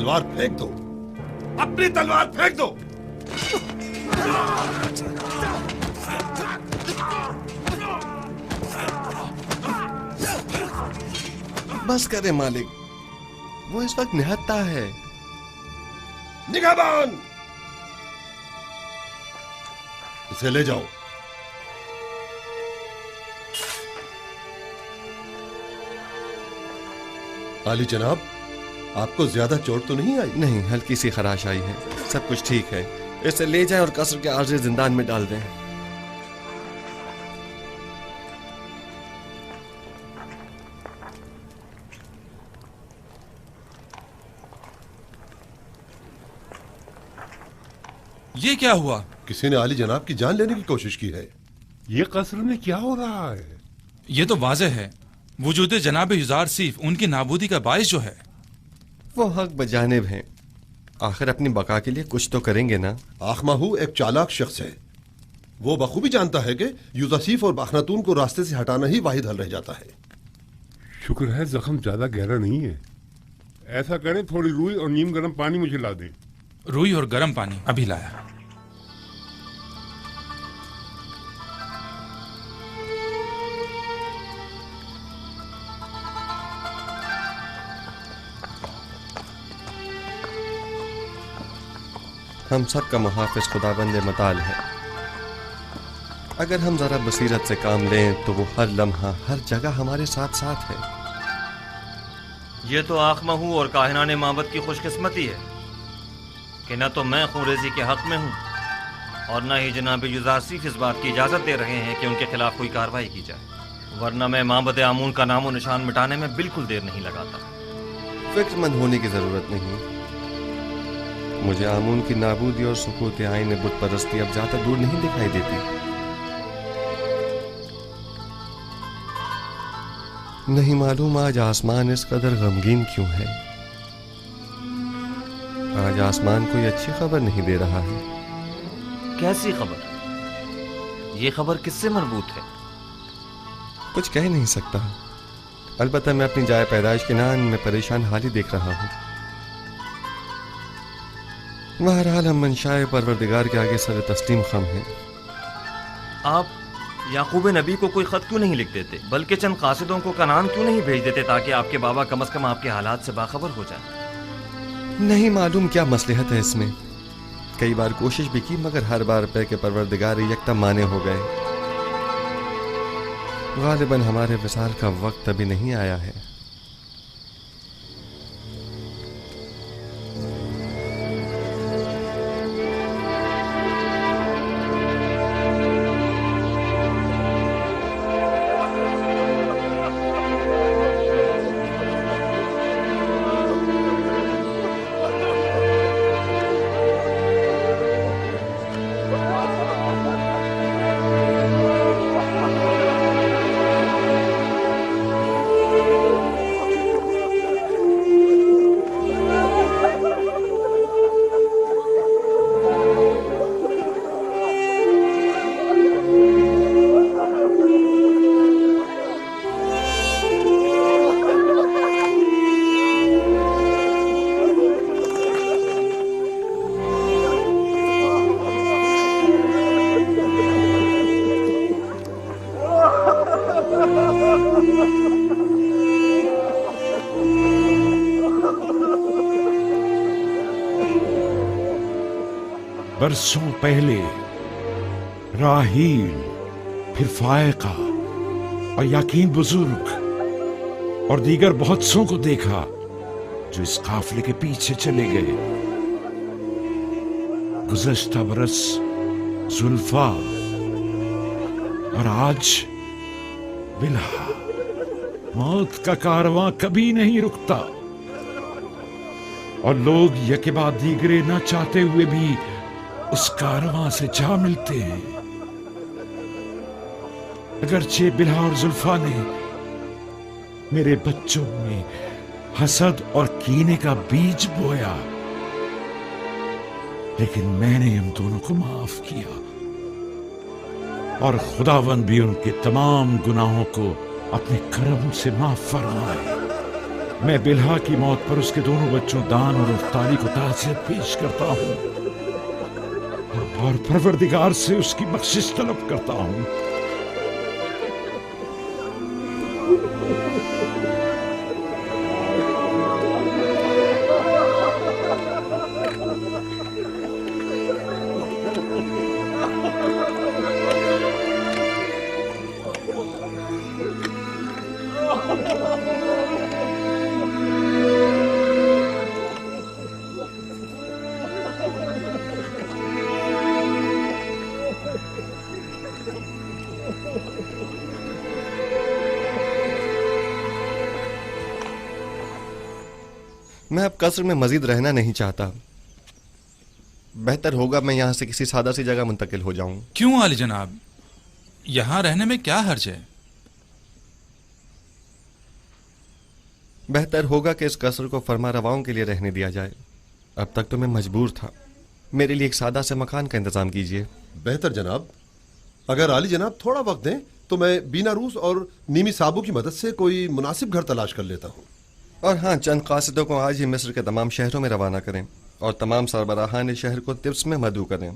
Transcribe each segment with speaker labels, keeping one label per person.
Speaker 1: تلوار پھینک دو، اپنی تلوار پھینک دو۔
Speaker 2: بس کرے مالک، وہ اس وقت نہتا ہے۔
Speaker 1: نگہبان، اسے لے جاؤ۔ عالی جناب، آپ کو زیادہ چوٹ تو نہیں آئی؟
Speaker 2: نہیں، ہلکی سی خراش آئی ہے، سب کچھ ٹھیک ہے۔ اسے لے جائیں اور قصر کے عارضی زندان میں ڈال دیں۔
Speaker 3: یہ کیا ہوا؟
Speaker 1: کسی نے عالی جناب کی جان لینے کی کوشش کی ہے۔
Speaker 4: یہ قصر میں کیا ہو رہا ہے؟
Speaker 3: یہ تو واضح ہے، وجود جناب یزار سیف ان کی نابودی کا باعث جو ہے۔
Speaker 2: وہ حق بجانب ہیں، آخر اپنی بقا کے لیے کچھ تو کریں گے نا۔
Speaker 1: آخماہو ایک چالاک شخص ہے، وہ بخوبی جانتا ہے کہ یوزاسیف اور باخناتون کو راستے سے ہٹانا ہی واحد حل رہ جاتا ہے۔
Speaker 4: شکر ہے زخم زیادہ گہرا نہیں ہے۔ ایسا کریں، تھوڑی روئی اور نیم گرم پانی مجھے لا دیں۔
Speaker 3: روئی اور گرم پانی ابھی لایا۔
Speaker 2: ہم سب کا محافظ خداوند متعال ہے، اگر ہم ذرا بصیرت سے کام لیں تو وہ ہر لمحہ ہر جگہ ہمارے ساتھ ساتھ ہے۔
Speaker 5: یہ تو آخمہو اور کاہنان معبد کی خوش قسمتی ہے کہ نہ تو میں خونریزی کے حق میں ہوں اور نہ ہی جناب یزارسیف اس بات کی اجازت دے رہے ہیں کہ ان کے خلاف کوئی کارروائی کی جائے، ورنہ میں معبد آمون کا نام و نشان مٹانے میں بالکل دیر نہیں لگاتا۔
Speaker 2: فکر مند ہونے کی ضرورت نہیں، مجھے آمون کی نابودی اور سقوط آئین بت پرستی اب زیادہ دور نہیں دکھائی دیتی۔ نہیں معلوم آج آسمان اس قدر غمگین کیوں ہے۔ آج آسمان کوئی اچھی خبر نہیں دے رہا ہے۔
Speaker 5: کیسی خبر؟ یہ خبر کس سے مربوط ہے؟
Speaker 2: کچھ کہہ نہیں سکتا، البتہ میں اپنی جائے پیدائش کے نان میں پریشان حالی دیکھ رہا ہوں۔ بہرحال ہم منشائے پروردگار کے آگے سر تسلیم خم ہیں۔
Speaker 5: آپ یعقوب نبی کو کوئی خط کیوں نہیں لکھ دیتے، بلکہ چند قاصدوں کو کنعان کیوں نہیں بھیج دیتے تاکہ آپ کے بابا کم از کم آپ کے حالات سے باخبر ہو جائیں؟
Speaker 2: نہیں معلوم کیا مصلحت ہے اس میں، کئی بار کوشش بھی کی مگر ہر بار پہ کہ پروردگار یکدم مانے ہو گئے۔ غالباً ہمارے وصال کا وقت ابھی نہیں آیا ہے۔
Speaker 6: برسوں پہلے راہیل، پھر فائقہ اور یقین بزرگ اور دیگر بہت سوں کو دیکھا جو اس قافلے کے پیچھے چلے گئے۔ گزشتہ برس زلفا اور آج بلہا۔ موت کا کارواں کبھی نہیں رکتا اور لوگ یکے بعد دیگرے نہ چاہتے ہوئے بھی اس کارواں سے جا ملتے ہیں۔ اگرچہ بلہا اور زلفا نے میرے بچوں میں حسد اور کینے کا بیج بویا، لیکن میں نے ان دونوں کو معاف کیا اور خداوند بھی ان کے تمام گناہوں کو اپنے کرم سے معاف فرمائے۔ मैं बिल्हा की मौत पर उसके दोनों बच्चों दान और अफ्तारी को ताज़ियत पेश करता हूँ और परवरदिगार से उसकी बख्शिश तलब करता हूँ।
Speaker 2: मैं अब कस्र में मजीद रहना नहीं चाहता। बेहतर होगा मैं यहाँ से किसी सादा सी जगह मुंतकिल हो जाऊं।
Speaker 3: क्यों आली जनाब, यहाँ रहने में क्या हर्ज है?
Speaker 2: बेहतर होगा कि इस कस्र को फरमा रवाओं के लिए रहने दिया जाए। अब तक तो मैं मजबूर था। मेरे लिए एक सादा से मकान का इंतजाम कीजिए।
Speaker 1: बेहतर जनाब, अगर आली जनाब थोड़ा वक्त दें तो मैं बीना रूस और नीमी साबू की मदद से कोई मुनासिब घर तलाश कर लेता हूँ।
Speaker 2: और हाँ, चंद कासिदों को आज ही मिस्र के तमाम शहरों में रवाना करें और तमाम सरबराहान शहर को तिब्स में मदऊ करें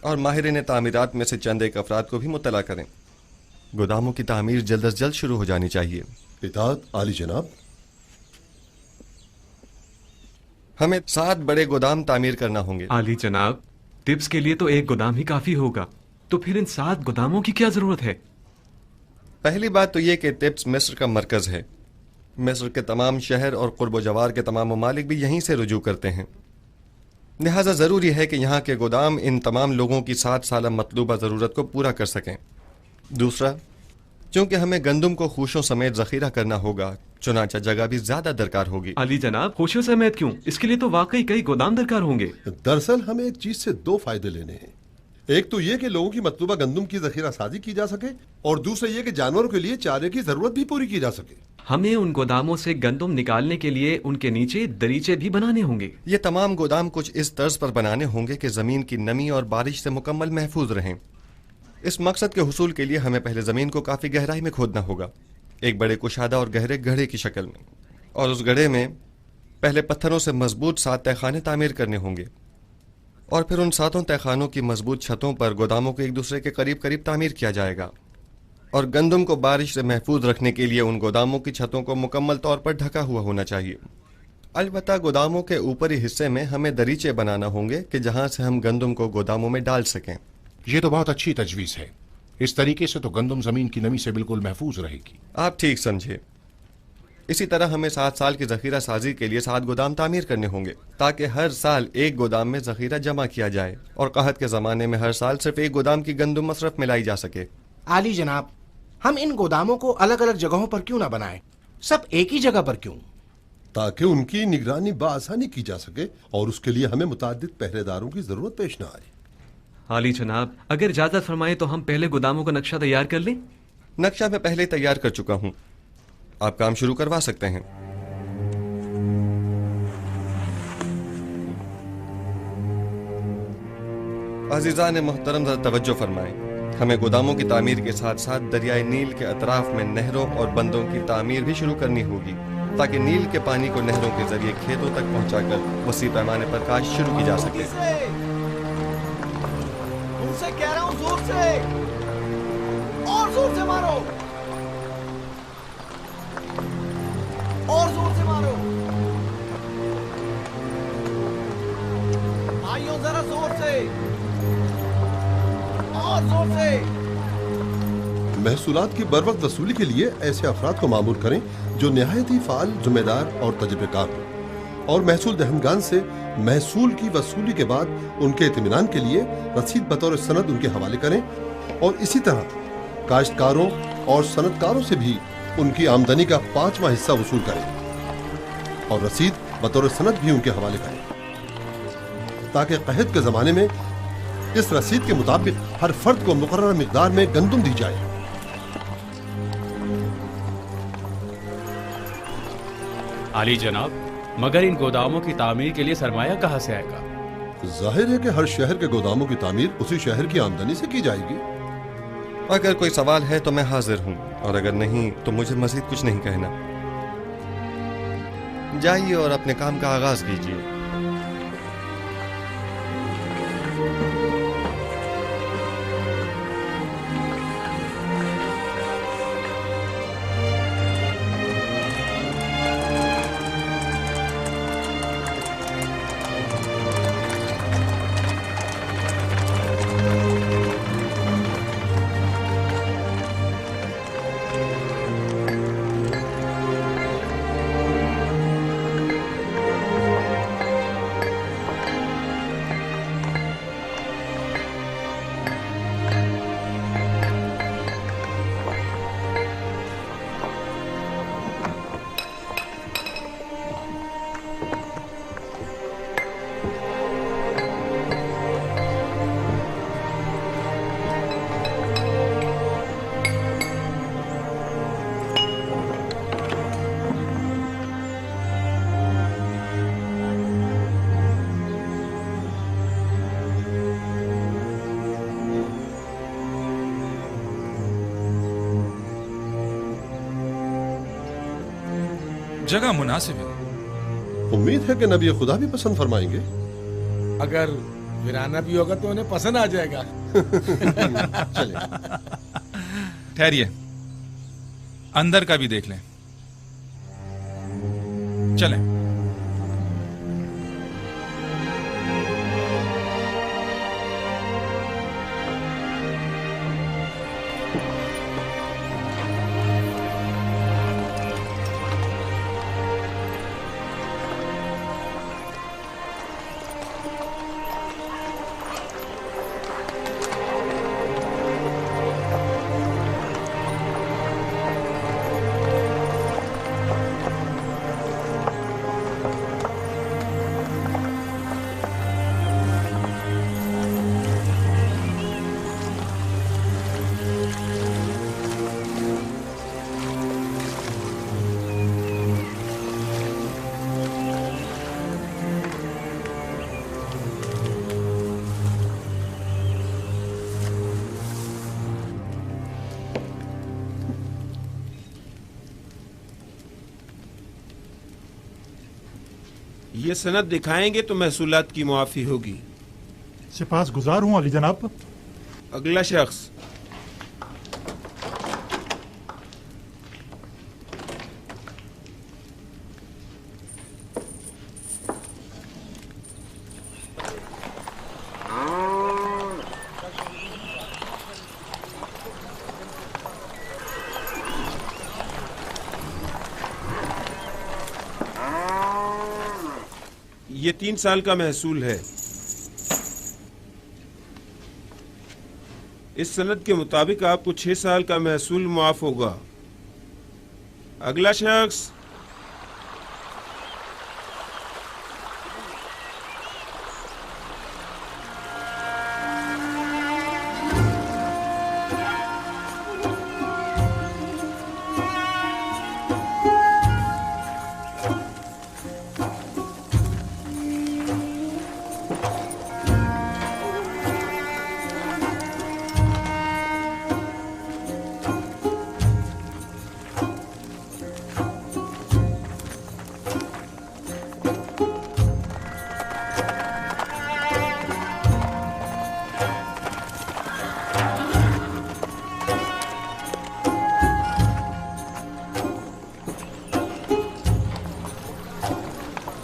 Speaker 2: और माहिरीन तामीरात में से चंद एक अफराद को भी मुतला करें। गोदामों की तामीर जल्द अज जल्द शुरू हो जानी चाहिए।
Speaker 1: इताअत आली जनाब।
Speaker 2: हमें 7 बड़े गोदाम तामीर करना होंगे।
Speaker 7: आली जनाब, तिब्स के लिए तो एक गोदाम ही काफी होगा, तो फिर इन 7 गोदामों की क्या जरूरत है?
Speaker 2: पहली बात तो यह कि तिब्स मिस्र का मरकज है। मिस्र के तमाम शहर और कुर्ब जवार के तमाम ममालिक भी यहीं से रुजू करते हैं। लिहाजा ज़रूरी है कि यहाँ के गोदाम इन तमाम लोगों की 7 साल मतलूबा ज़रूरत को पूरा कर सकें। दूसरा, चूँकि हमें गंदम को खूशों समेत ज़ख़ीरा करना होगा, चुनांचा जगह भी ज़्यादा दरकार होगी।
Speaker 7: अली जनाब, खुशियों समेत क्यों? इसके लिए तो वाकई कई गोदाम दरकार होंगे।
Speaker 1: दरअसल हमें एक चीज से 2 फायदे लेने हैं। एक तो ये कि लोगों की मतलूबा गंदम की जखीरा साजी की जा सके और दूसरा ये कि जानवरों के लिए चारे की जरूरत भी पूरी की जा सके।
Speaker 7: हमें उन गोदामों से गंदम निकालने के लिए उनके नीचे दरीचे भी बनाने होंगे।
Speaker 2: ये तमाम गोदाम कुछ इस तर्ज पर बनाने होंगे कि ज़मीन की नमी और बारिश से मुकम्मल महफूज रहें। इस मकसद के हुसूल के लिए हमें पहले ज़मीन को काफ़ी गहराई में खोदना होगा, एक बड़े कुशादा और गहरे गड्ढे की शक्ल में, और उस गड्ढे में पहले पत्थरों से मजबूत 7 तहखाने तामीर करने होंगे और फिर उन 7 तहखानों की मजबूत छतों पर गोदामों को एक दूसरे के करीब करीब तामीर किया जाएगा। और गंदम को बारिश से महफूज रखने के लिए उन गोदामों की छतों को मुकम्मल तौर पर ढका हुआ होना चाहिए। अलबत्ता गोदामों के ऊपरी हिस्से में हमें दरीचे बनाना होंगे कि जहां से हम गंदम को गोदामों में डाल सकें।
Speaker 8: ये तो बहुत अच्छी तजवीज़ है। इस तरीके से तो गंदम जमीन की नमी से बिल्कुल महफूज रहेगी।
Speaker 2: आप ठीक समझे। इसी तरह हमें 7 साल की जखीरा साजी के लिए 7 गोदाम तामीर करने होंगे ताकि हर साल एक गोदाम में जखीरा जमा किया जाए और कहत के ज़माने में हर साल सिर्फ एक गोदाम की गंदम मसरफ में लाई जा सके।
Speaker 9: आली जनाब, हम इन गोदामों को अलग अलग जगहों पर क्यों ना बनाएं? सब एक ही जगह पर क्यों?
Speaker 1: ताकि उनकी निगरानी बासानी की जा सके और उसके लिए हमें मुताद्दिद पहरेदारों की जरूरत पेश ना आए।
Speaker 7: आली जनाब, अगर इजाजत फरमाए तो हम पहले गोदामों का नक्शा तैयार कर लें।
Speaker 2: नक्शा मैं पहले तैयार कर चुका हूँ, आप काम शुरू करवा सकते हैं। अजीज़ान मोहतरम, ज़रा तवज्जो फरमाएं। हमें गोदामों की तामीर के साथ साथ दरियाए नील के अतराफ में नहरों और बंदों की तामीर भी शुरू करनी होगी ताकि नील के पानी को नहरों के जरिए खेतों तक पहुंचाकर वसी पैमाने पर काश्त शुरू की जा सके।
Speaker 9: उनसे कह रहा हूं, जोर से और जोर से मारो, और जोर से मारो भाइयों, जरा जोर से और जोर से।
Speaker 1: महसूलात की बरवक्त वसूली के लिए ऐसे अफराद को मामूर करें जो निहायत ही फाल, जिम्मेदार और तजुर्बेकार हों और महसूल दहनगान से महसूल की वसूली के बाद उनके इत्मीनान के लिए रसीद बतौर सनद उनके हवाले करें और इसी तरह काश्तकारों और सनदकारों से भी उनकी आमदनी का 5वां हिस्सा वसूल करें और रसीद बतौर सनद भी उनके हवाले करें ताकि क़हत के ज़माने में इस रसीद के मुताबिक हर फर्द को मुकर्रर मिक़दार में गंदम दी जाए।
Speaker 10: आली जनाब, मगर इन गोदामों की तामीर के लिए सरमाया कहाँ से आएगा?
Speaker 1: जाहिर है कि हर शहर के गोदामों की तामीर उसी शहर की आमदनी से की जाएगी।
Speaker 2: अगर कोई सवाल है तो मैं हाजिर हूँ और अगर नहीं तो मुझे मजीद कुछ नहीं कहना। جائیے اور اپنے کام کا آغاز کیجیے۔
Speaker 3: جگہ مناسب ہے۔
Speaker 1: امید ہے کہ نبی خدا بھی پسند فرمائیں گے۔
Speaker 11: اگر ویرانہ بھی ہوگا تو انہیں پسند آ جائے گا۔
Speaker 1: چلیں
Speaker 3: ٹھہریے، اندر کا بھی دیکھ لیں۔ چلیں۔
Speaker 12: یہ سند دکھائیں گے تو محصولات کی معافی ہوگی۔
Speaker 13: سپاس گزار ہوں علی جناب۔
Speaker 12: اگلا شخص۔ یہ 3 سال کا محصول ہے۔ اس سند کے مطابق آپ کو 6 سال کا محصول معاف ہوگا۔ اگلا شخص۔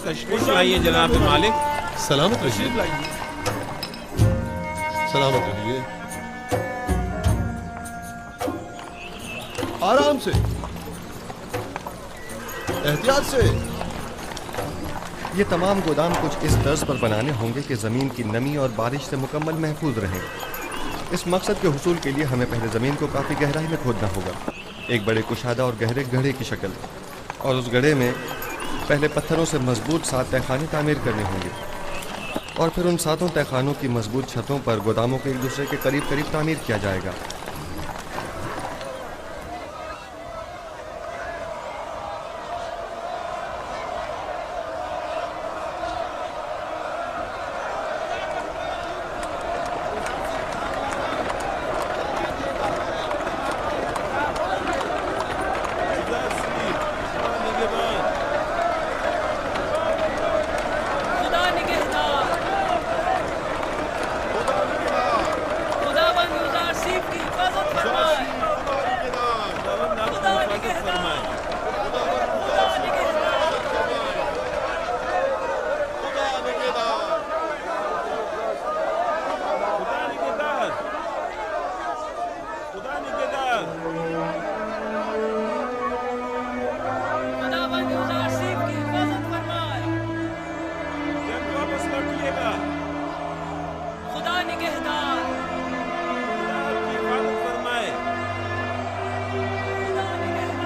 Speaker 12: تشریف لائیے جناب مالک۔
Speaker 1: سلامت رہیے۔ سلامت رہیے۔ آرام سے، احتیاط سے۔
Speaker 2: یہ تمام گودام کچھ اس طرز پر بنانے ہوں گے کہ زمین کی نمی اور بارش سے مکمل محفوظ رہیں۔ اس مقصد کے حصول کے لیے ہمیں پہلے زمین کو کافی گہرائی میں کھودنا ہوگا، ایک بڑے کشادہ اور گہرے گڑھے کی شکل، اور اس گڑھے میں پہلے پتھروں سے مضبوط 7 تہخانے تعمیر کرنے ہوں گے، اور پھر ان 7 تہخانوں کی مضبوط چھتوں پر گوداموں کو ایک دوسرے کے قریب قریب تعمیر کیا جائے گا۔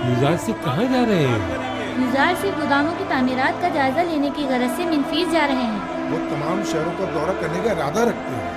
Speaker 11: युजार से कहाँ जा रहे हैं?
Speaker 14: युजार से गोदामों की तामीरात का जायजा लेने की गरज से मिनफीस जा रहे हैं।
Speaker 11: वो तमाम शहरों का दौरा करने का इरादा रखते हैं।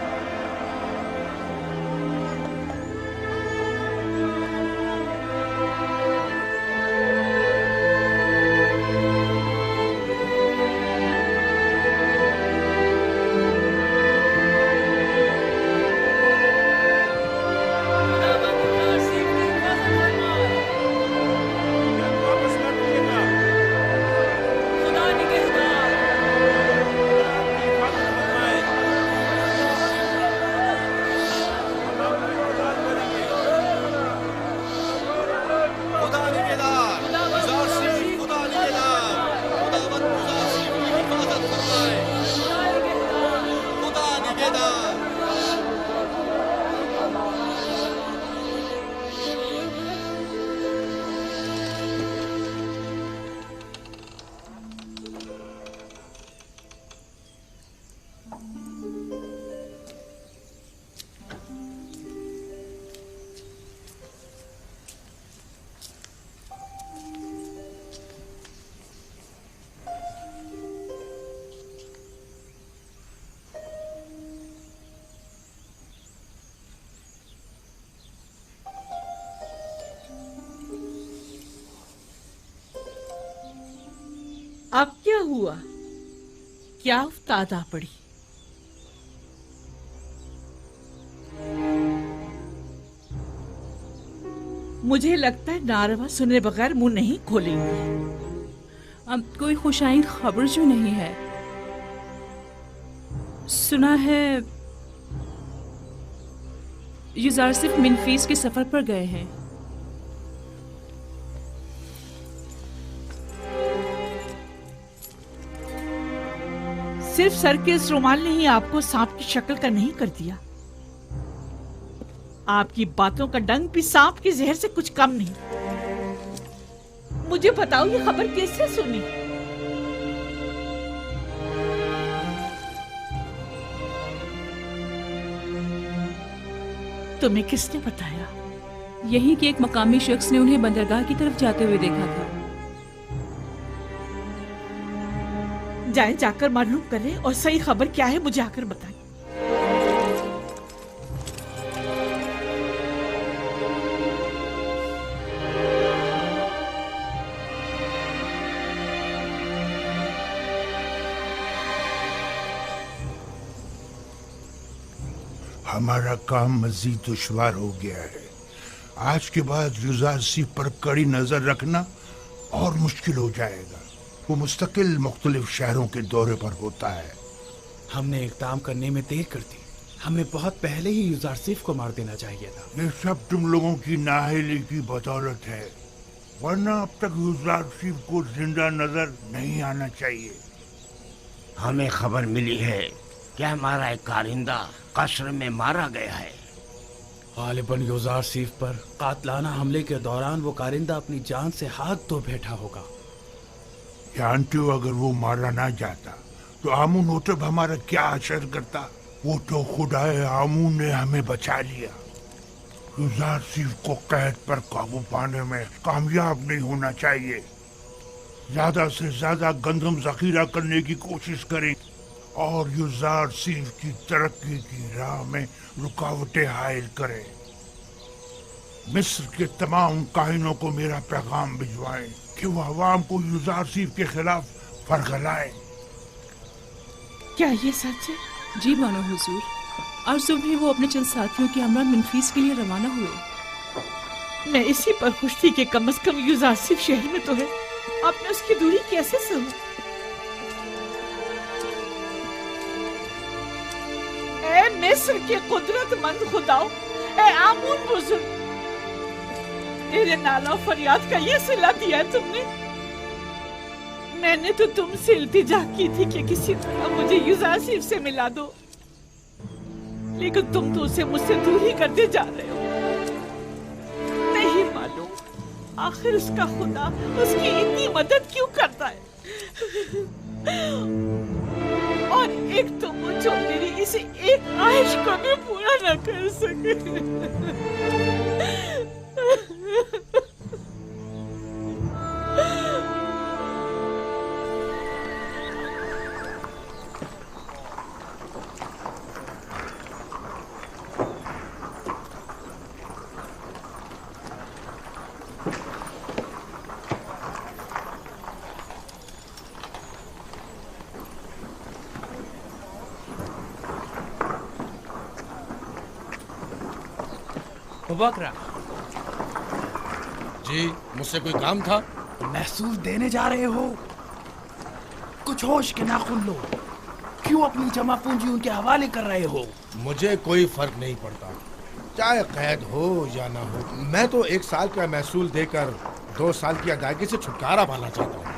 Speaker 15: अब क्या हुआ? क्या उफ्ताद आ पड़ी? मुझे लगता है नारवा सुने बगैर मुंह नहीं खोलेंगे।
Speaker 16: अब कोई खुशाइन खबर जो नहीं है। सुना है युजार सिर्फ मिनफीस के सफर पर गए हैं।
Speaker 15: सिर्फ सर के इस रुमाल ने ही आपको सांप की शक्ल का नहीं कर दिया। आपकी बातों का डंक भी सांप के जहर से कुछ कम नहीं। मुझे बताओ ये खबर कैसे सुनी? तुम्हें किसने बताया?
Speaker 16: यही कि एक मकामी शख्स ने उन्हें बंदरगाह की तरफ जाते हुए देखा था।
Speaker 15: जाएं, जाकर मालूम करें और सही खबर क्या है मुझे आकर बताएं।
Speaker 17: हमारा काम मजीद दुश्वार हो गया है। आज के बाद युजार सिफ पर कड़ी नजर रखना और मुश्किल हो जाएगा। वो मुस्तकिल मुख्तलिफ शहरों के दौरे पर होता है।
Speaker 11: हमने इक़दाम करने में देर कर दी। हमें बहुत पहले ही युजार सिफ को मार देना चाहिए था।
Speaker 17: ये सब तुम लोगों की नाअहली की बदौलत है, वरना अब तक युजार सिफ को जिंदा नजर नहीं आना चाहिए।
Speaker 18: हमें खबर मिली है कि हमारा एक कारिंदा कस्र में मारा गया है।
Speaker 11: गालिबन युजार सिफ पर कातलाना हमले के दौरान वो कारिंदा अपनी जान से हाथ धो बैठा होगा।
Speaker 17: जानते हो, अगर वो मारा ना जाता तो आमून ओटब हमारा क्या असर करता। वो तो खुदाए आमून ने हमें बचा लिया। युजार सिफ को कैद पर काबू पाने में कामयाब नहीं होना चाहिए। ज्यादा से ज्यादा गंदम जखीरा करने की कोशिश करें और युजार सिफ की तरक्की की राह में रुकावटें हायल करें। मिस्र के तमाम काहिनों को मेरा पैगाम भिजवाएं कि वो अवाम को युजार सिफ के खिलाफ फरगलाएं।
Speaker 15: क्या ये सच है?
Speaker 16: जी मानो हुजूर। और सुबह वो अपने चंद साथियों के हमरा मिनफीस के लिए रवाना हुए।
Speaker 15: मैं इसी पर खुश थी कि कम से कम युजार सिफ शहर में तो है। आपने उसकी दूरी कैसे सही? ए मिस्र के कुदरतमंद खुदाओ, ए आमून बुजुर्ग, तेरे नाला फरियाद का ये सिला दिया है तुमने। मैंने तो तुमसे इल्तिजा की थी कि किसी तरह मुझे युजार सिफ से मिला दो, लेकिन तुम तो उसे मुझसे दूर ही करते जा रहे हो। नहीं मालूम आखिर उसका खुदा उसकी इतनी मदद क्यों करता है। और एक तो वो जो मेरी इसे एक ख्वाहिश को भी पूरा न कर सके।
Speaker 11: बकरा।
Speaker 9: जी, मुझसे कोई काम था?
Speaker 11: महसूल देने जा रहे हो? कुछ होश के नाखुन लो। क्यों अपनी जमा पूंजी उनके हवाले कर रहे हो?
Speaker 9: मुझे कोई फर्क नहीं पड़ता, चाहे कैद हो या ना हो। मैं तो 1 साल का महसूल देकर 2 साल की अदायगी से छुटकारा पाना चाहता हूँ।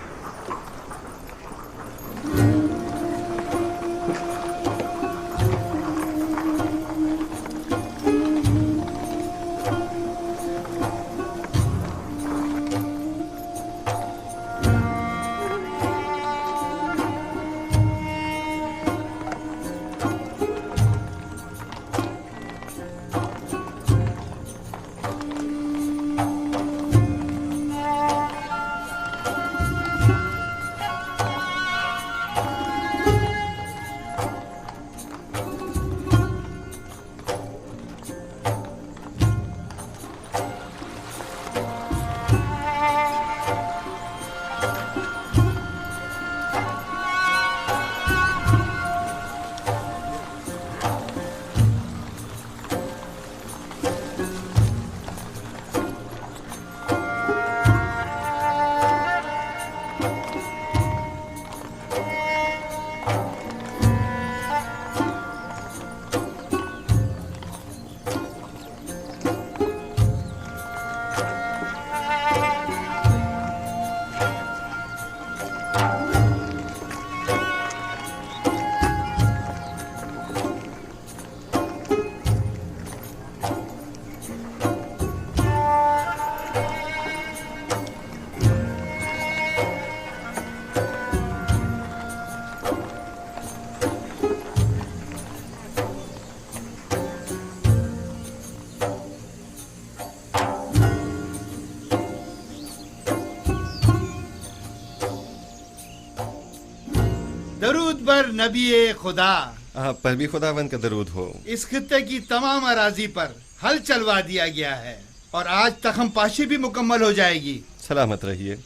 Speaker 19: दरूद बर नबी खुदा,
Speaker 2: आप पर भी खुदावंद का दरूद हो।
Speaker 19: इस खित्ते की तमाम अराजी पर हल चलवा दिया गया है और आज तखम पाशी भी मुकम्मल हो जाएगी।
Speaker 2: सलामत रहिए,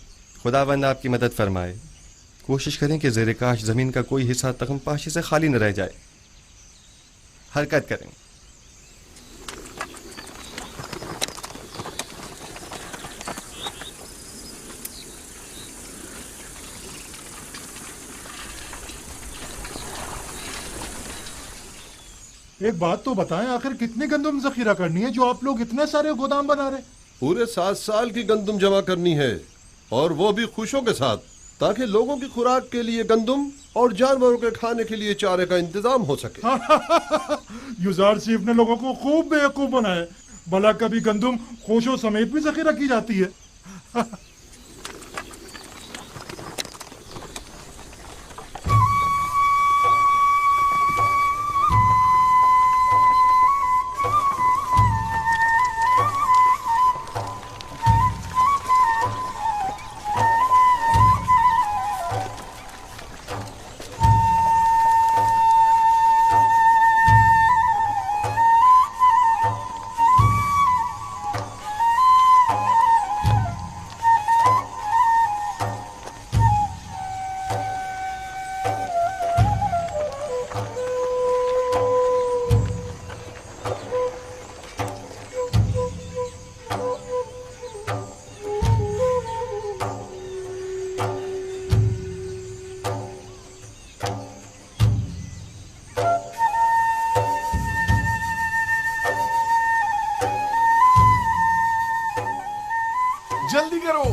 Speaker 2: खुदावंद आपकी मदद फरमाए। कोशिश करें कि ज़ेरे काश ज़मीन का कोई हिस्सा तखम पाशी से खाली न रह जाए। हरकत करें।
Speaker 13: एक बात तो बताएं, आखिर कितनी गंदम जखीरा करनी है जो आप लोग इतने सारे गोदाम बना रहे?
Speaker 1: पूरे 7 साल की गंदम जमा करनी है, और वो भी खुशों के साथ, ताकि लोगों की खुराक के लिए गंदम और जानवरों के खाने के लिए चारे का इंतजाम हो सके।
Speaker 13: युजार सीफ ने लोगों को खूब बेवकूफ बनाया। भला कभी गंदम खुशों समेत भी जखीरा की जाती है?
Speaker 20: जल्दी करो,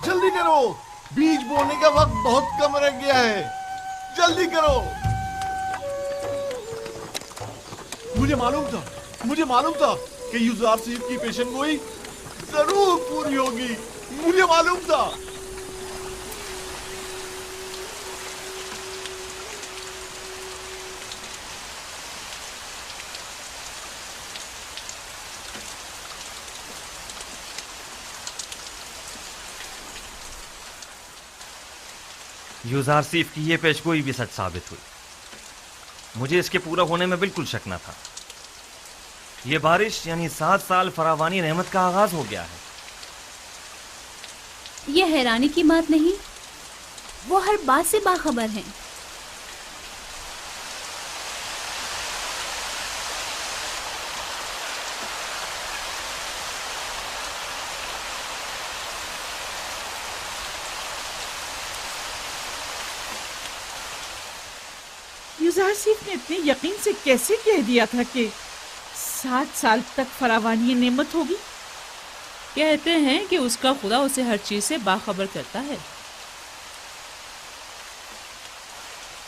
Speaker 20: जल्दी करो, बीज बोने का वक्त बहुत कम रह गया है। जल्दी करो। मुझे मालूम था कि युजार सीफ की पेशन गोई जरूर पूरी होगी। मुझे मालूम था।
Speaker 5: यूजार सीफ की ये पेशगोई भी सच साबित हुई। मुझे इसके पूरा होने में बिल्कुल शक न था। ये बारिश यानी 7 साल फरावानी रहमत का आगाज हो गया है।
Speaker 16: ये हैरानी की बात नहीं, वो हर बात से बाखबर हैं।
Speaker 15: युजार सिर्फ ने इतने यकीन से कैसे कह दिया था कि 7 साल तक फरावानी नेमत होगी?
Speaker 16: कहते हैं कि उसका खुदा उसे हर चीज से बाखबर करता है।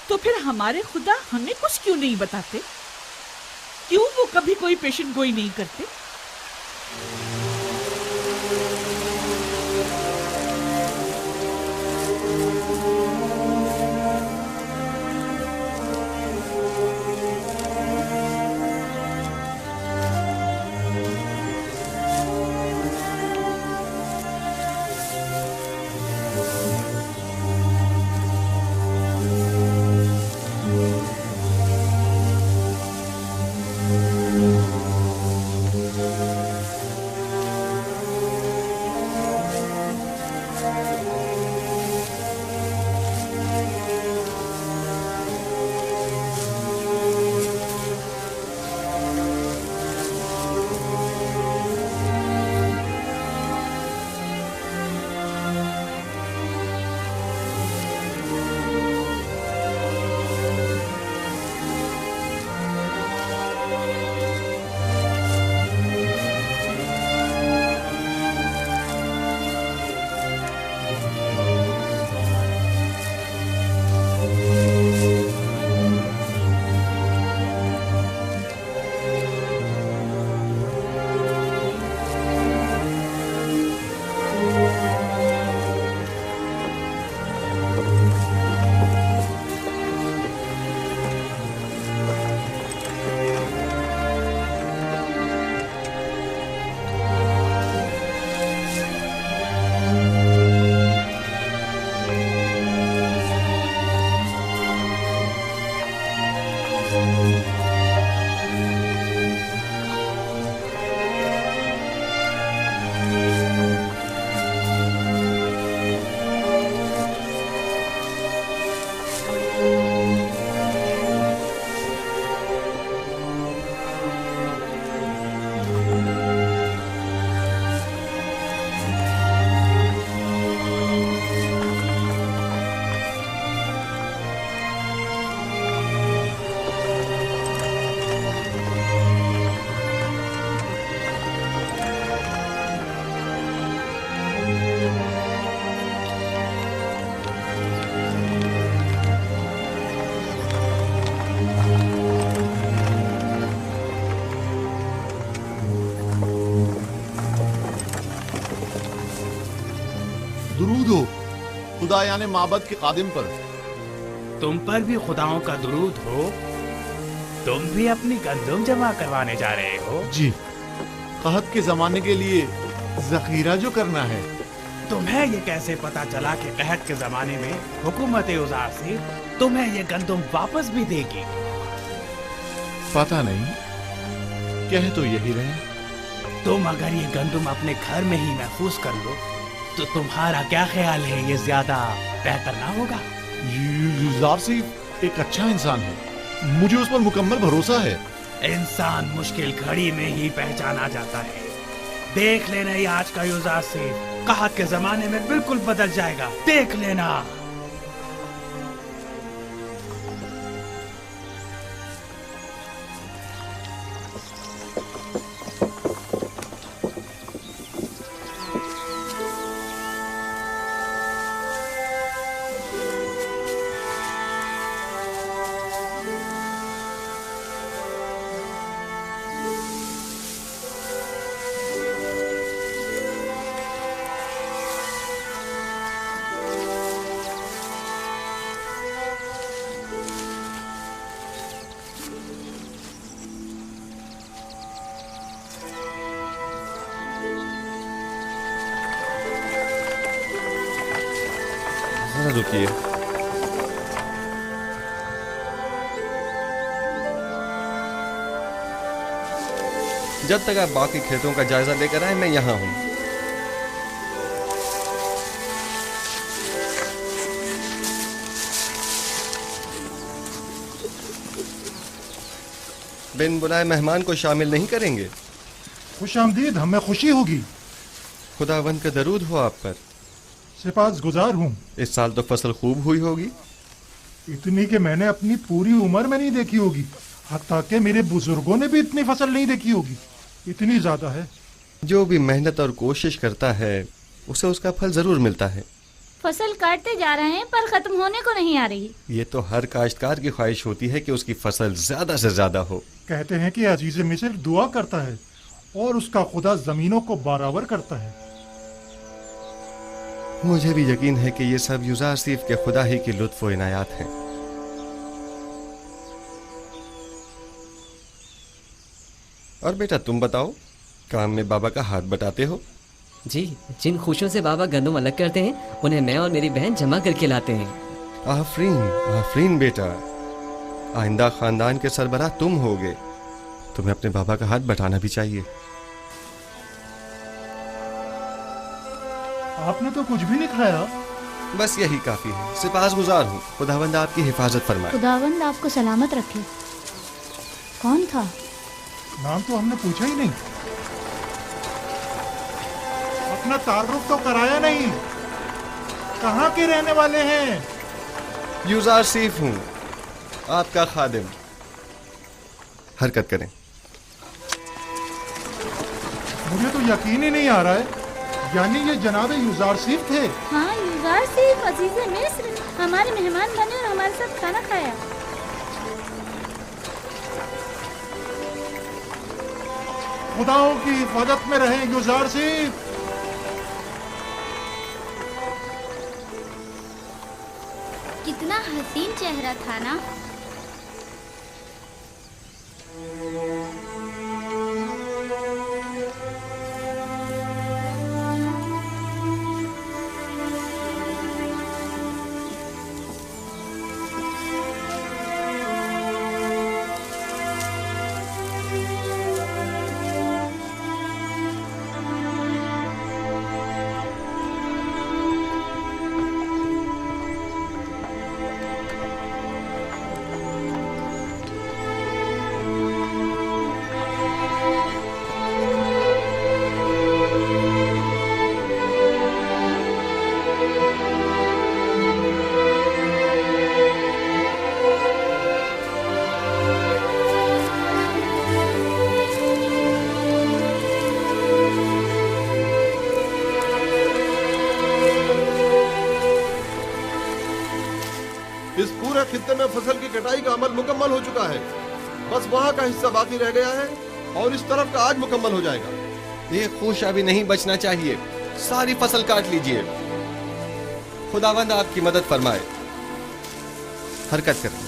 Speaker 15: तो फिर हमारे खुदा हमें कुछ क्यों नहीं बताते? क्यों वो कभी कोई पेशेंट गोई नहीं करते?
Speaker 20: दुरूद हो खुदा यानी माबद के कादिम पर।
Speaker 11: तुम पर भी खुदाओं का दुरूद हो। तुम भी अपनी गंदुम जमा करवाने जा रहे हो?
Speaker 20: जी, कहत के जमाने के लिए जखीरा जो करना है।
Speaker 11: तुम्हें ये कैसे पता चला कि कहत के जमाने में हुकूमत युजार सिर्फ तुम्हें ये गंदुम वापस भी देगी?
Speaker 20: पता नहीं, कह तो यही रहे।
Speaker 11: तुम अगर ये गंदुम अपने घर में ही महफूज कर लो तो तुम्हारा क्या ख्याल है, ये ज्यादा बेहतर ना होगा?
Speaker 20: युजार सिर्फ एक अच्छा इंसान है, मुझे उस पर मुकम्मल भरोसा है।
Speaker 11: इंसान मुश्किल घड़ी में ही पहचाना जाता है। देख लेना ये आज का युजार सिर्फ कहत के जमाने में बिल्कुल बदल जाएगा, देख लेना।
Speaker 2: रुकिए, जब तक आप बाकी खेतों का जायजा लेकर आए मैं यहाँ हूँ। बिन बुलाए मेहमान को शामिल नहीं करेंगे?
Speaker 13: खुश आमदीद, हमें खुशी होगी।
Speaker 2: खुदावंद का दरूद हो आप पर।
Speaker 13: सिपास गुजार हूँ।
Speaker 2: इस साल तो फसल खूब हुई होगी।
Speaker 13: इतनी कि मैंने अपनी पूरी उम्र में नहीं देखी होगी, हत्ता कि मेरे बुजुर्गों ने भी इतनी फसल नहीं देखी होगी। इतनी ज्यादा है।
Speaker 2: जो भी मेहनत और कोशिश करता है उसे उसका फल जरूर मिलता है।
Speaker 14: फसल काटते जा रहे हैं पर खत्म होने को नहीं आ रही।
Speaker 2: ये तो हर काश्तकार की ख्वाहिश होती है कि उसकी फसल ज्यादा से ज्यादा हो।
Speaker 13: कहते हैं कि अजीज मिस्र दुआ करता है और उसका खुदा जमीनों को बराबर करता है।
Speaker 2: मुझे भी यकीन है कि ये सब युजार सीफ के खुदा ही की लुत्फ व इनायात हैं। और बेटा तुम बताओ, काम में बाबा का हाथ बटाते हो?
Speaker 21: जी, जिन खुशियों से बाबा गंदम अलग करते हैं उन्हें मैं और मेरी बहन जमा करके लाते हैं।
Speaker 2: आफरीन आफरीन बेटा, आइंदा खानदान के सरबराह तुम होगे। तुम्हें अपने बाबा का हाथ बटाना भी चाहिए।
Speaker 13: आपने तो कुछ भी नहीं खाया।
Speaker 2: बस यही काफी है। सिपासगुजार हूँ। खुदावंद आपकी हिफाजत फरमाए।
Speaker 14: खुदावंद आपको सलामत रखे। कौन था?
Speaker 13: नाम तो हमने पूछा ही नहीं। अपना तारुफ तो कराया नहीं। कहाँ के रहने वाले हैं?
Speaker 2: युजार सीफ हूँ, आपका खादिम। हरकत करें।
Speaker 13: मुझे तो यकीन ही नहीं आ रहा है, यानी ये जनाब युजार सीफ थे।
Speaker 14: हाँ, युजार सीफ अजीज मिस्र हमारे मेहमान बने और हमारे साथ खाना खाया।
Speaker 13: खुदाओं की हिफाजत में रहे युजार सीफ।
Speaker 22: कितना हसीन चेहरा था ना।
Speaker 1: इस पूरे खित्ते में फसल की कटाई का अमल मुकम्मल हो चुका है। बस वहाँ का हिस्सा बाकी रह गया है और इस तरफ का आज मुकम्मल हो जाएगा।
Speaker 2: एक खुश अभी नहीं बचना चाहिए। सारी फसल काट लीजिए। खुदावंद आपकी मदद फरमाए। हरकत करें।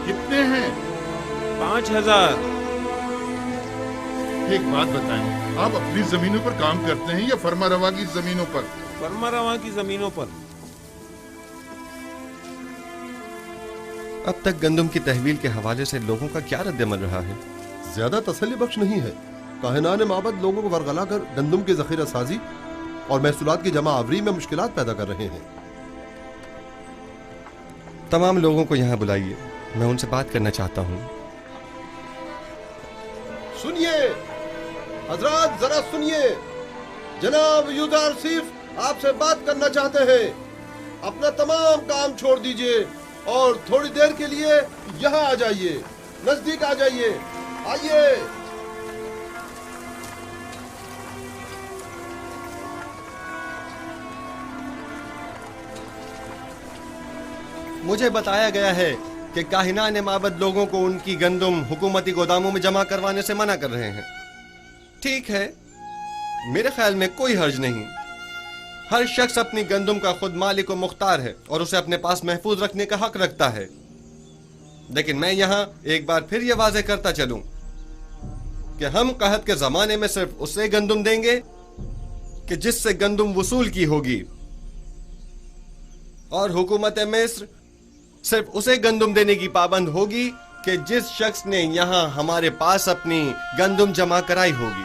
Speaker 17: कितने हैं?
Speaker 12: 5000।
Speaker 17: एक बात बताएं, आप अपनी जमीनों पर काम करते हैं या फर्मा रवा की जमीनों पर?
Speaker 12: फर्मा रवा की जमीनों पर।
Speaker 2: अब तक गंदम की तहवील के हवाले से लोगों का क्या रद्दमल रहा है?
Speaker 1: ज्यादा तसल्ली बख्श नहीं है। काहिनान माबद लोगों को वरगला कर गंदम की जखीरा साजी और महसूलात की जमा आवरी में मुश्किलात पैदा कर रहे हैं।
Speaker 2: तमाम लोगों को यहाँ बुलाइए, मैं उनसे बात करना चाहता हूँ।
Speaker 1: सुनिए हजरात, जरा सुनिए। जनाब युजार सीफ आपसे बात करना चाहते हैं। अपना तमाम काम छोड़ दीजिए और थोड़ी देर के लिए यहाँ आ जाइए, नजदीक आ जाइए। आइए।
Speaker 2: مجھے بتایا گیا ہے کہ کاہنان معبد لوگوں کو ان کی گندم حکومتی گوداموں میں جمع کروانے سے منع کر رہے ہیں۔ ٹھیک ہے، میرے خیال میں کوئی حرج نہیں۔ ہر شخص اپنی گندم کا خود مالک و مختار ہے اور اسے اپنے پاس محفوظ رکھنے کا حق رکھتا ہے، لیکن میں یہاں ایک بار پھر یہ واضح کرتا چلوں کہ ہم قحط کے زمانے میں صرف اسے گندم دیں گے کہ جس سے گندم وصول کی ہوگی، اور حکومت مصر صرف اسے گندم دینے کی پابند ہوگی کہ جس شخص نے یہاں ہمارے پاس اپنی گندم جمع کرائی ہوگی۔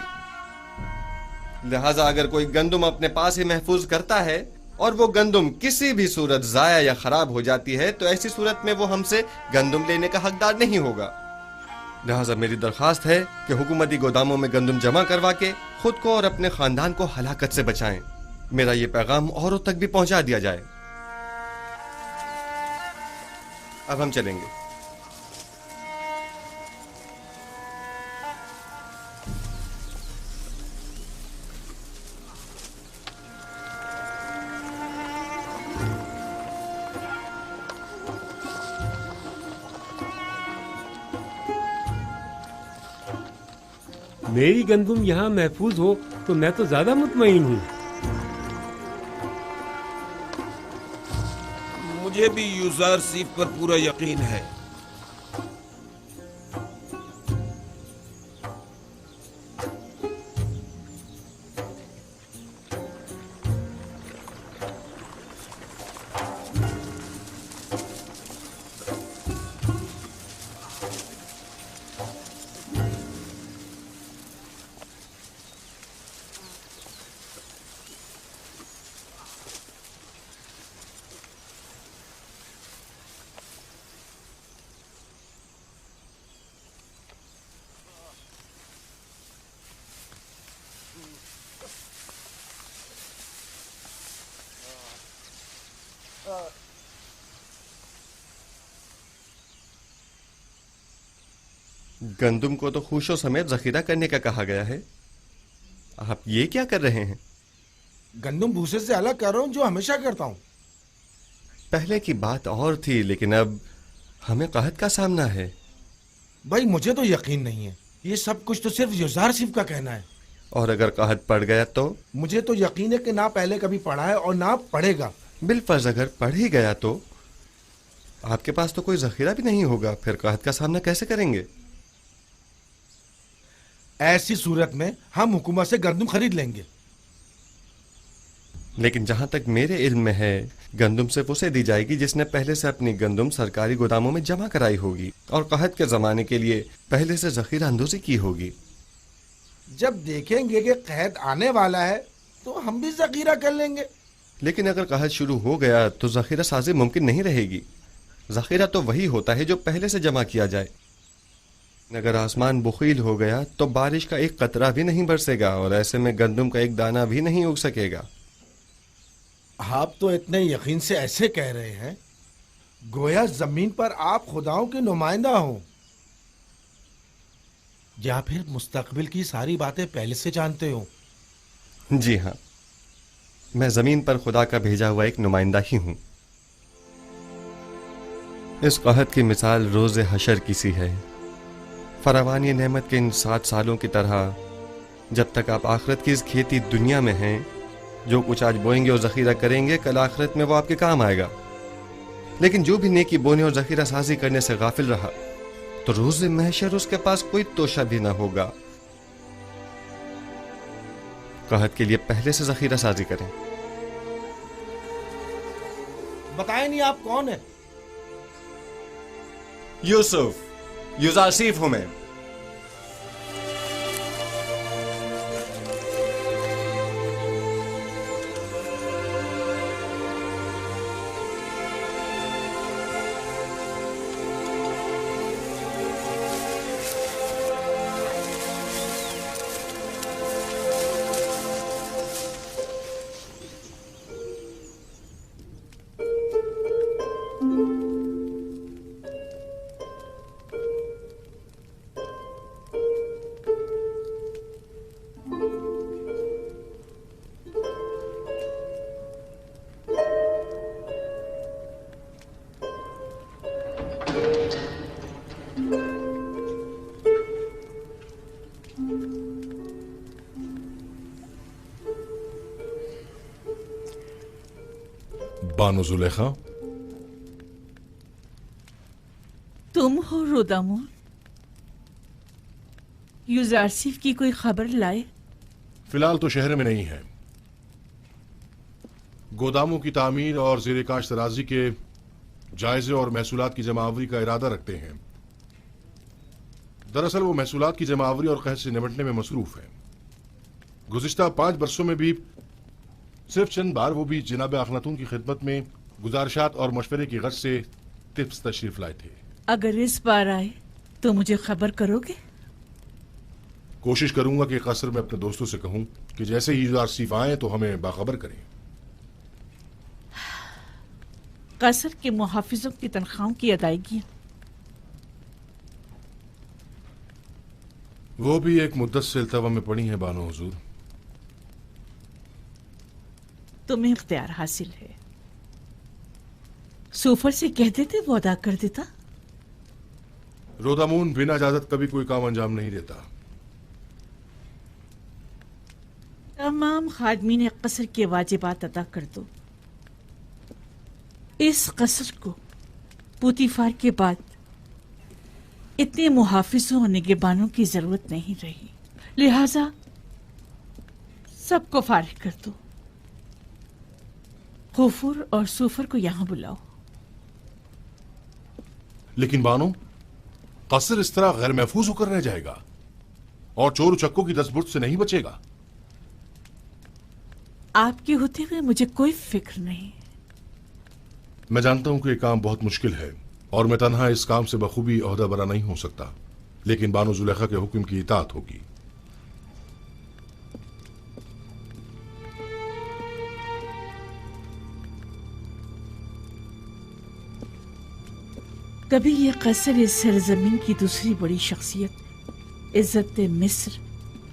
Speaker 2: لہذا اگر کوئی گندم اپنے پاس ہی محفوظ کرتا ہے اور وہ گندم کسی بھی صورت ضائع یا خراب ہو جاتی ہے تو ایسی صورت میں وہ ہم سے گندم لینے کا حقدار نہیں ہوگا۔ لہذا میری درخواست ہے کہ حکومتی گوداموں میں گندم جمع کروا کے خود کو اور اپنے خاندان کو ہلاکت سے بچائیں۔ میرا یہ پیغام اوروں تک بھی پہنچا دیا جائے۔ اب ہم چلیں گے۔
Speaker 4: میری گندم یہاں محفوظ ہو تو میں تو زیادہ مطمئن ہوں۔
Speaker 12: مجھے بھی یوزارسیف پر پورا یقین ہے۔
Speaker 2: گندم کو تو خوشوں سمیت ذخیرہ کرنے کا کہا گیا ہے، آپ یہ کیا کر رہے ہیں؟
Speaker 9: گندم بھوسے سے الگ کر رہا ہوں جو ہمیشہ کرتا ہوں۔
Speaker 2: پہلے کی بات اور تھی، لیکن اب ہمیں قحط کا سامنا ہے۔
Speaker 9: بھائی مجھے تو یقین نہیں ہے، یہ سب کچھ تو صرف یوزارسیف کا کہنا ہے۔
Speaker 2: اور اگر قحط پڑ گیا تو؟
Speaker 9: مجھے تو یقین ہے کہ نہ پہلے کبھی پڑھا ہے اور نہ پڑھے گا۔
Speaker 2: بالفرض اگر پڑھ ہی گیا تو آپ کے پاس تو کوئی ذخیرہ بھی نہیں ہوگا، پھر قحط کا سامنا کیسے کریں گے؟
Speaker 9: ایسی صورت میں ہم حکومت سے گندم خرید لیں گے۔
Speaker 2: لیکن جہاں تک میرے علم میں ہے، گندم صرف اسے دی جائے گی جس نے پہلے سے اپنی گندم سرکاری گوداموں میں جمع کرائی ہوگی اور قحط کے زمانے کے لیے پہلے سے ذخیرہ اندوزی کی ہوگی۔
Speaker 9: جب دیکھیں گے کہ قحط آنے والا ہے تو ہم بھی ذخیرہ کر لیں گے۔
Speaker 2: لیکن اگر قحط شروع ہو گیا تو ذخیرہ سازی ممکن نہیں رہے گی۔ ذخیرہ تو وہی ہوتا ہے جو پہلے سے جمع کیا جائے۔ اگر آسمان بخیل ہو گیا تو بارش کا ایک قطرہ بھی نہیں برسے گا اور ایسے میں گندم کا ایک دانہ بھی نہیں اگ سکے گا۔
Speaker 9: آپ تو اتنے یقین سے ایسے کہہ رہے ہیں گویا زمین پر آپ خداؤں کے نمائندہ ہوں، یا پھر مستقبل کی ساری باتیں پہلے سے جانتے ہوں۔
Speaker 2: جی ہاں، میں زمین پر خدا کا بھیجا ہوا ایک نمائندہ ہی ہوں۔ اس قحط کی مثال روز حشر کی سی ہے۔ فراوانی نعمت کے ان 7 سالوں کی طرح جب تک آپ آخرت کی اس کھیتی دنیا میں ہیں، جو کچھ آج بوئیں گے اور ذخیرہ کریں گے کل آخرت میں وہ آپ کے کام آئے گا۔ لیکن جو بھی نیکی بونے اور ذخیرہ سازی کرنے سے غافل رہا تو روز محشر اس کے پاس کوئی توشہ بھی نہ ہوگا۔ قحط کے لیے پہلے سے ذخیرہ سازی کریں۔
Speaker 9: بتائیں نہیں آپ کون ہیں؟
Speaker 2: یوسف، یوزارسیف ہوں میں۔
Speaker 6: बानो जुलेखा,
Speaker 15: तुम हो रोदामुन? यूजारसिफ की कोई खबर लाए?
Speaker 6: फिलहाल तो शहर में नहीं है। गोदामों की तामीर और ज़ेर काश तराजी के जायजे और महसूलात की जमावरी का इरादा रखते हैं। दरअसल वो महसूलात की जमावरी और कहत से निपटने में मसरूफ है। गुज़िश्ता 5 बरसों में भी सिर्फ चंद बार, वो भी जनाब अखनातून की खिदमत में गुजारिशात और मशवरे की गर्ज से टिप्स तशरीफ लाए थे।
Speaker 15: अगर इस बार आए तो मुझे खबर करोगे?
Speaker 6: कोशिश करूंगा कि कसर में अपने दोस्तों से कहूं कि जैसे ही यूजारसिफ आए तो हमें बाखबर करें।
Speaker 15: कसर के मुहाफिजों की तनख्वाहों की अदायगी
Speaker 6: वो भी एक मुद्दत से इल्तवा में पड़ी है बानो हुजूर।
Speaker 15: तुम्हें इख्तियार हासिल है। सूफर से कह देते वो अदा कर देता।
Speaker 6: रोदामून बिना इजाजत कभी कोई काम अंजाम नहीं देता।
Speaker 15: तमाम खादमीन कसर के वाजिबात अदा कर दो। इस कसर को पुतीफार के बाद इतने मुहाफिजों और निगहबानों की जरूरत नहीं रही, लिहाजा सबको फारिग कर दो। गफूर और सूफर को यहां बुलाओ।
Speaker 6: लेकिन बानो, कसर इस तरह गैर महफूज होकर रह जाएगा और चोर चक्कों की दस्तबुर्द से नहीं बचेगा।
Speaker 15: आपके होते हुए मुझे कोई फिक्र नहीं।
Speaker 6: मैं जानता हूं कि यह काम बहुत मुश्किल है और मैं तन्हा इस काम से बखूबी ओहदा बरा नहीं हो सकता, लेकिन बानो जुलेखा के हुक्म की इताअत होगी।
Speaker 15: कभी ये कसर इस सरजमीन की दूसरी बड़ी शख्सियत इज्जत मिस्र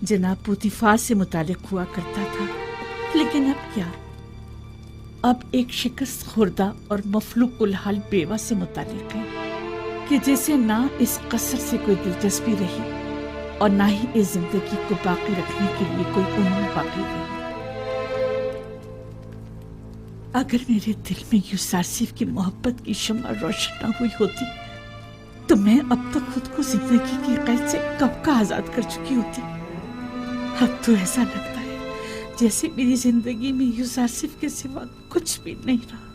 Speaker 15: जनाब पुतीफार से मुतालिक हुआ करता था, लेकिन अब क्या? अब एक शिकस्त खुर्दा और मफलूक कुल हाल बेवा से मुतालिक है कि जैसे ना इस कसर से कोई दिलचस्पी रही और ना ही इस जिंदगी को बाकी रखने के लिए कोई उम्मीद बाकी रही। अगर मेरे दिल में यूसुफ की मोहब्बत की शम्मा रोशन न हुई होती तो मैं अब तक खुद को जिंदगी की कैद से कब का आजाद कर चुकी होती। अब तो ऐसा लगता है जैसे मेरी जिंदगी में यूसुफ के सिवा कुछ भी नहीं रहा।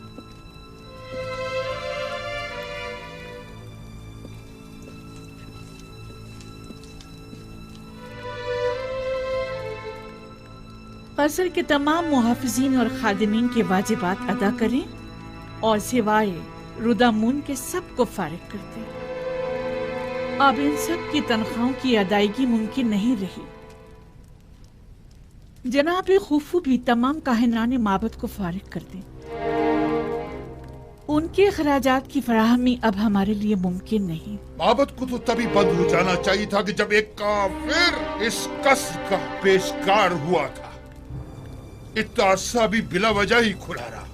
Speaker 15: कसर के तमाम मुहाफिजीन और खादिमीन के वाजिबात अदा करें और सिवाय रुदामून के सबको फारिग कर दें। अब इन सब की तनख्वाहों की अदायगी मुमकिन नहीं रही। जनाब खुफू भी तमाम काहिनान माबद को फारिग कर दें। उनके अखराजात की फराहमी अब हमारे लिए मुमकिन नहीं।
Speaker 17: माबद को तो तभी बंद हो जाना चाहिए था कि जब एक काफिर इस कसर का पेशकार हुआ था। इतना अरसा भी बिला वजह ही खुला रहा।